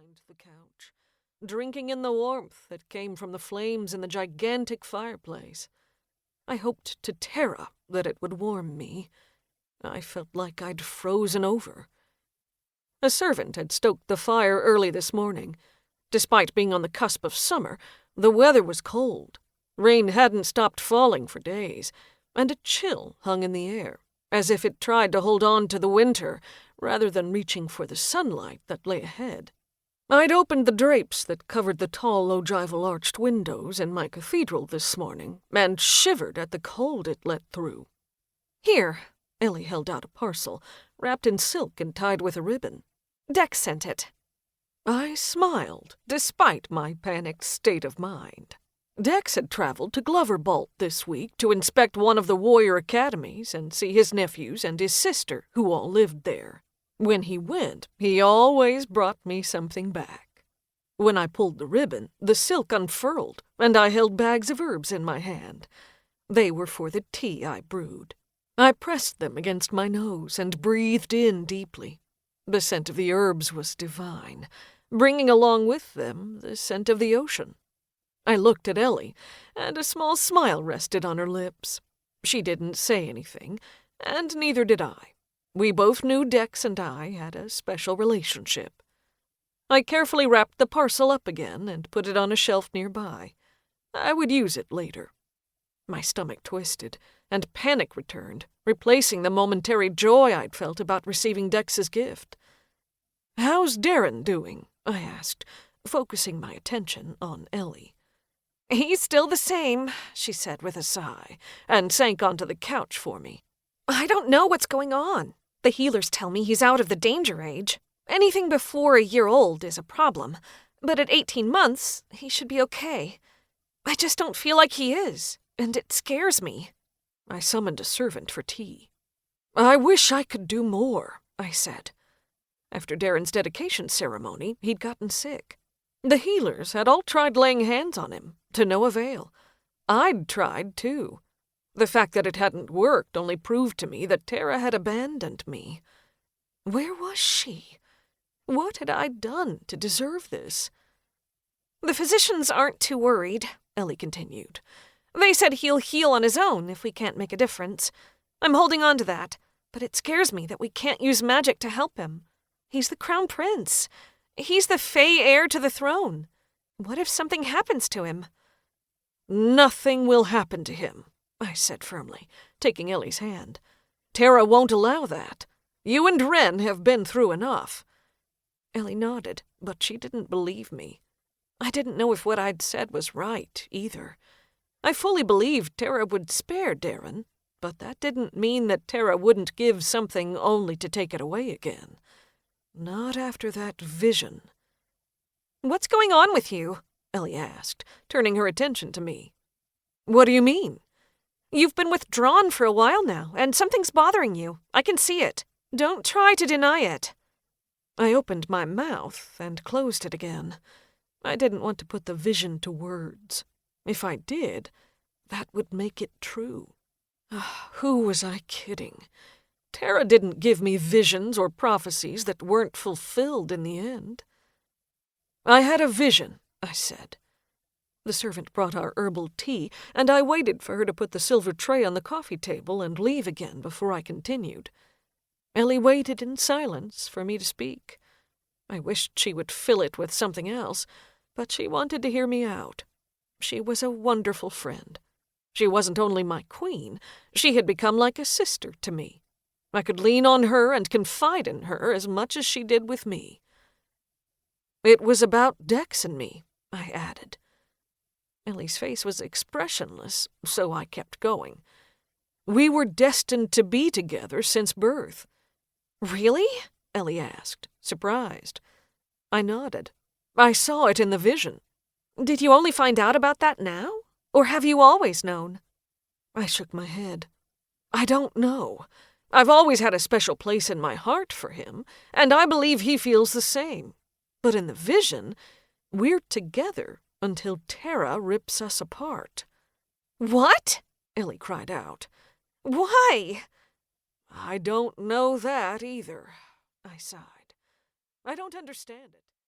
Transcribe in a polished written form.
behind the couch, drinking in the warmth that came from the flames in the gigantic fireplace. I hoped to Tara that it would warm me. I felt like I'd frozen over. A servant had stoked the fire early this morning. Despite being on the cusp of summer, the weather was cold. Rain hadn't stopped falling for days, and a chill hung in the air, as if it tried to hold on to the winter rather than reaching for the sunlight that lay ahead. I'd opened the drapes that covered the tall ogival arched windows in my cathedral this morning, and shivered at the cold it let through. "Here," Ellie held out a parcel, wrapped in silk and tied with a ribbon. "Dex sent it." I smiled, despite my panicked state of mind. Dex had traveled to Gloverbolt this week to inspect one of the warrior academies and see his nephews and his sister, who all lived there. When he went, he always brought me something back. When I pulled the ribbon, the silk unfurled, and I held bags of herbs in my hand. They were for the tea I brewed. I pressed them against my nose and breathed in deeply. The scent of the herbs was divine, bringing along with them the scent of the ocean. I looked at Ellie, and a small smile rested on her lips. She didn't say anything, and neither did I. We both knew Dex and I had a special relationship. I carefully wrapped the parcel up again and put it on a shelf nearby. I would use it later. My stomach twisted, and panic returned, replacing the momentary joy I'd felt about receiving Dex's gift. "How's Darren doing?" I asked, focusing my attention on Ellie. "He's still the same," she said with a sigh, and sank onto the couch for me. "I don't know what's going on. The healers tell me he's out of the danger age. Anything before a year old is a problem, but at 18 months, he should be okay. I just don't feel like he is, and it scares me." I summoned a servant for tea. "I wish I could do more," I said. After Darren's dedication ceremony, he'd gotten sick. The healers had all tried laying hands on him, to no avail. I'd tried, too. The fact that it hadn't worked only proved to me that Tara had abandoned me. Where was she? What had I done to deserve this? "The physicians aren't too worried," Ellie continued. "They said he'll heal on his own if we can't make a difference. I'm holding on to that, but it scares me that we can't use magic to help him. He's the crown prince. He's the Fae heir to the throne. What if something happens to him?" "Nothing will happen to him," I said firmly, taking Ellie's hand. "Tara won't allow that. You and Wren have been through enough." Ellie nodded, but she didn't believe me. I didn't know if what I'd said was right, either. I fully believed Tara would spare Darren, but that didn't mean that Tara wouldn't give something only to take it away again. Not after that vision. "What's going on with you?" Ellie asked, turning her attention to me. "What do you mean?" "You've been withdrawn for a while now, and something's bothering you. I can see it. Don't try to deny it." I opened my mouth and closed it again. I didn't want to put the vision to words. If I did, that would make it true. Who was I kidding? Tara didn't give me visions or prophecies that weren't fulfilled in the end. "I had a vision," I said. The servant brought our herbal tea, and I waited for her to put the silver tray on the coffee table and leave again before I continued. Ellie waited in silence for me to speak. I wished she would fill it with something else, but she wanted to hear me out. She was a wonderful friend. She wasn't only my queen, she had become like a sister to me. I could lean on her and confide in her as much as she did with me. "It was about Dex and me," I added. Ellie's face was expressionless, so I kept going. "We were destined to be together since birth." "Really?" Ellie asked, surprised. I nodded. "I saw it in the vision." "Did you only find out about that now? Or have you always known?" I shook my head. "I don't know. I've always had a special place in my heart for him, and I believe he feels the same. But in the vision, we're together until Tara rips us apart." "What?" Ellie cried out. "Why?" "I don't know that either," I sighed. "I don't understand it."